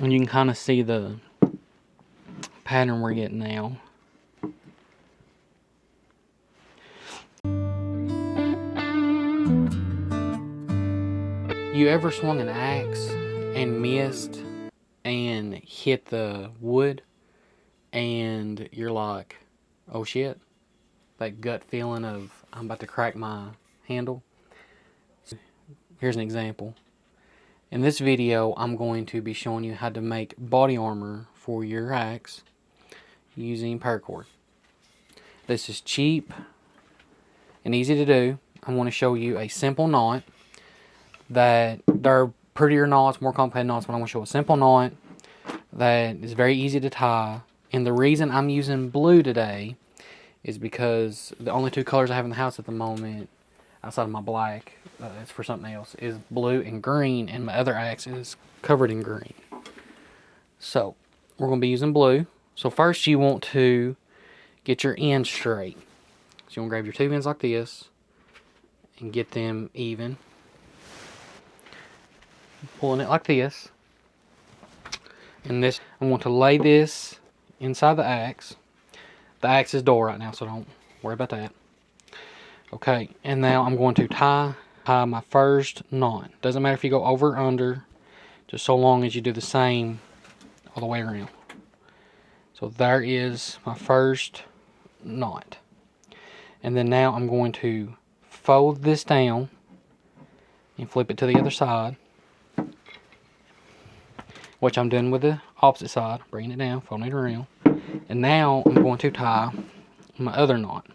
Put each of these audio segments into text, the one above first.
And you can kind of see the pattern we're getting now. You ever swung an axe and missed and hit the wood and you're like, oh shit, that gut feeling of I'm about to crack my handle? Here's an example. In this video, I'm going to be showing you how to make body armor for your axe using paracord. This is cheap and easy to do. I want to show you a simple knot. That there are prettier knots, more complicated knots, but I want to show a simple knot that is very easy to tie. And the reason I'm using blue today is because the only two colors I have in the house at the moment, outside of my black, it's for something else, is blue and green, and my other axe is covered in green. So we're going to be using blue. So first you want to get your ends straight. So you want to grab your two ends like this and get them even. Pulling it like this. And this, I want to lay this inside the axe. The axe is dull right now, so don't worry about that. Okay, and now I'm going to tie my first knot. Doesn't matter if you go over or under, just so long as you do the same all the way around. So there is my first knot. And then now I'm going to fold this down and flip it to the other side, which I'm doing with the opposite side, bringing it down, folding it around. And now I'm going to tie my other knot.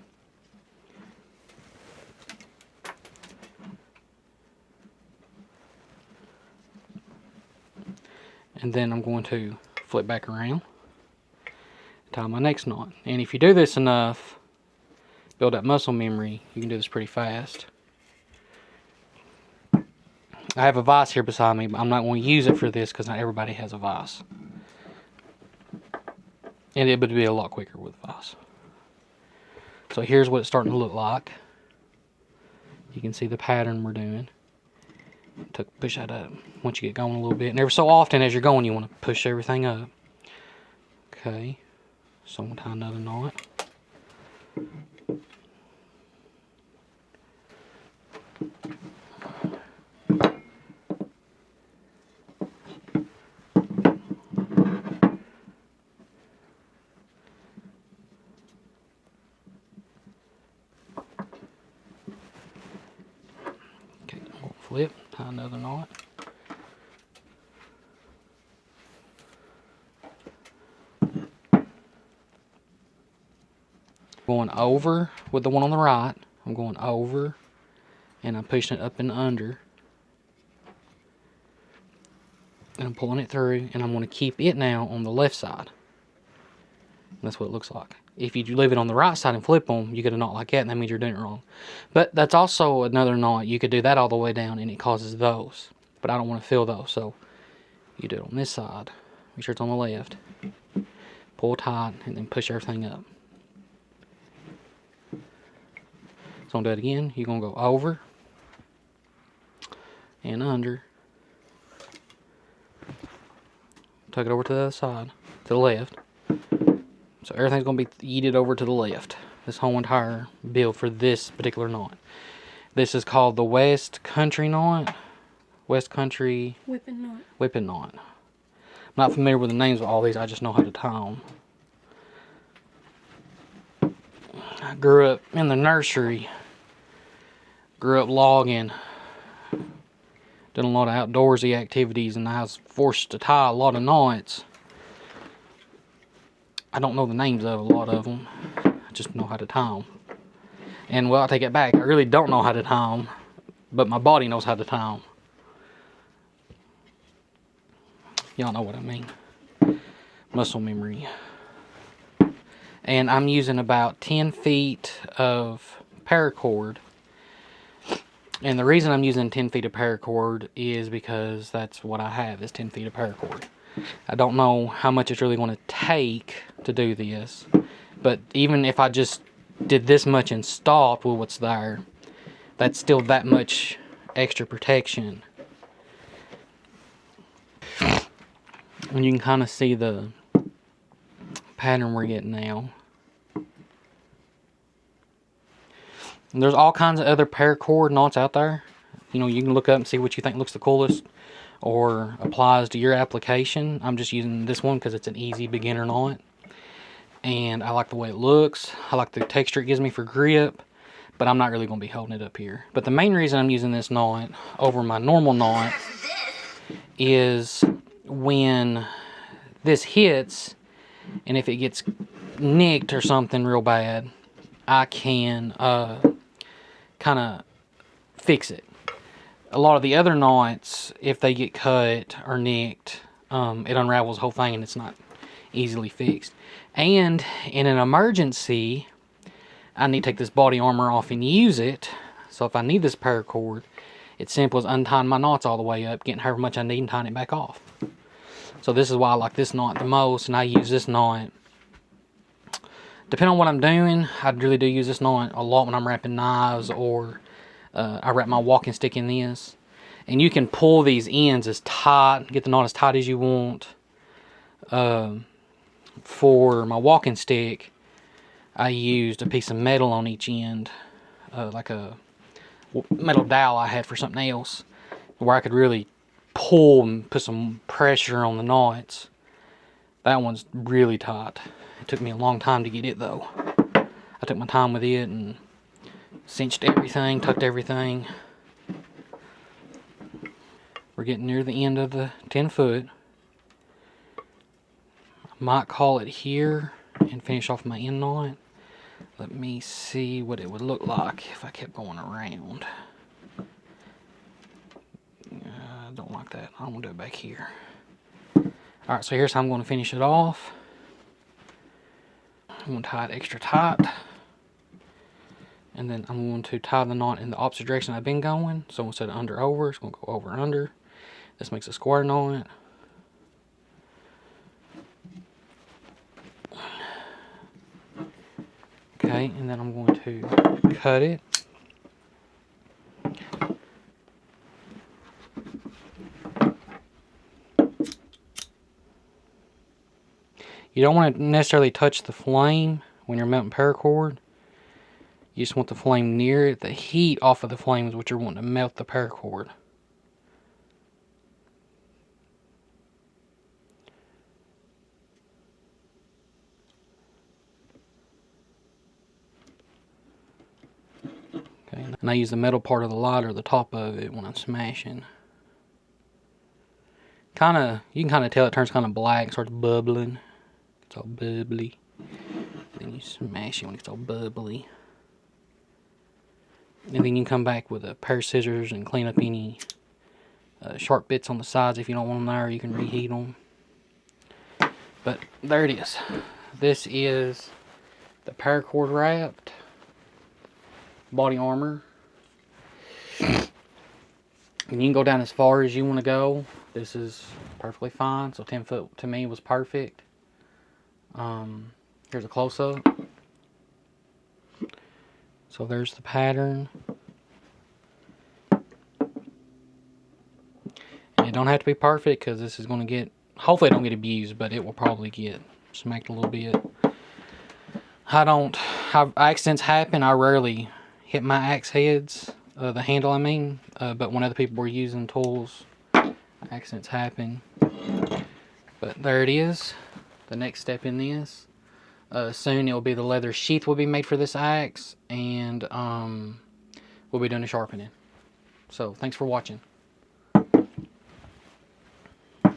And then I'm going to flip back around, tie my next knot. And if you do this enough, build up muscle memory, you can do this pretty fast. I have a vise here beside me, but I'm not going to use it for this because not everybody has a vise. And it would be a lot quicker with a vise. So here's what it's starting to look like. You can see the pattern we're doing. Push that up once you get going a little bit. And every so often as you're going, you want to push everything up. Okay, so I'm going to tie another knot. Flip, tie another knot. Going over with the one on the right. I'm going over and I'm pushing it up and under. And I'm pulling it through, and I'm going to keep it now on the left side. And that's what it looks like. If you leave it on the right side and flip them, you get a knot like that, and that means you're doing it wrong. But that's also another knot. You could do that all the way down, and it causes those. But I don't want to feel those, so you do it on this side. Make sure it's on the left. Pull tight, and then push everything up. So I'm going to do it again. You're going to go over and under. Tuck it over to the other side, to the left. So everything's going to be yeeted over to the left. This whole entire build for this particular knot. This is called the West Country knot. West Country Whipping knot. Whipping knot. I'm not familiar with the names of all these. I just know how to tie them. I grew up in the nursery. Grew up logging. Done a lot of outdoorsy activities, and I was forced to tie a lot of knots. I don't know the names of a lot of them. I just know how to tie them. And, well, I take it back. I really don't know how to tie them, but my body knows how to tie them. Y'all know what I mean. Muscle memory. And I'm using about 10 feet of paracord. And the reason I'm using 10 feet of paracord is because that's what I have, is 10 feet of paracord. I don't know how much it's really going to take to do this, but even if I just did this much and stopped with what's there, that's still that much extra protection. And you can kind of see the pattern we're getting now. And there's all kinds of other paracord knots out there. You know, you can look up and see what you think looks the coolest or applies to your application. I'm just using this one because it's an easy beginner knot. And I like the way it looks. I like the texture it gives me for grip. But I'm not really going to be holding it up here. But the main reason I'm using this knot over my normal knot is when this hits, and if it gets nicked or something real bad, I can kind of fix it. A lot of the other knots, if they get cut or nicked, it unravels the whole thing and it's not easily fixed. And in an emergency, I need to take this body armor off and use it. So if I need this paracord, it's simple as untying my knots all the way up, getting however much I need and tying it back off. So this is why I like this knot the most, and I use this knot. Depending on what I'm doing, I really do use this knot a lot when I'm wrapping knives, or I wrap my walking stick in this. And you can pull these ends as tight, get the knot as tight as you want. For my walking stick, I used a piece of metal on each end, like a metal dowel I had for something else, where I could really pull and put some pressure on the knots. That one's really tight. It took me a long time to get it though. I took my time with it and cinched everything, tucked everything. We're getting near the end of the 10 foot. I might call it here and finish off my end knot. Let me see what it would look like if I kept going around. I don't like that. I want to do it back here. Alright, so here's how I'm going to finish it off. I'm going to tie it extra tight. And then I'm going to tie the knot in the opposite direction I've been going. So instead of under over, it's going to go over under. This makes a square knot. Okay, and then I'm going to cut it. You don't want to necessarily touch the flame when you're mounting paracord. You just want the flame near it. The heat off of the flame is what you're wanting to melt the paracord. Okay, and I use the metal part of the lighter, the top of it, when I'm smashing. You can kind of tell it turns kind of black, starts bubbling. It's all bubbly. Then you smash it when it's all bubbly. And then you can come back with a pair of scissors and clean up any sharp bits on the sides if you don't want them there. You can reheat them. But there it is. This is the paracord wrapped body armor. And you can go down as far as you want to go. This is perfectly fine. So 10 foot to me was perfect. Here's a close-up. So there's the pattern. And it don't have to be perfect because this is going to get, hopefully it don't get abused, but it will probably get smacked a little bit. Accidents happen. I rarely hit my axe heads, the handle I mean, but when other people were using tools, accidents happen. But there it is. The next step in this. Soon it will be the leather sheath will be made for this axe, and we'll be doing the sharpening. So thanks for watching.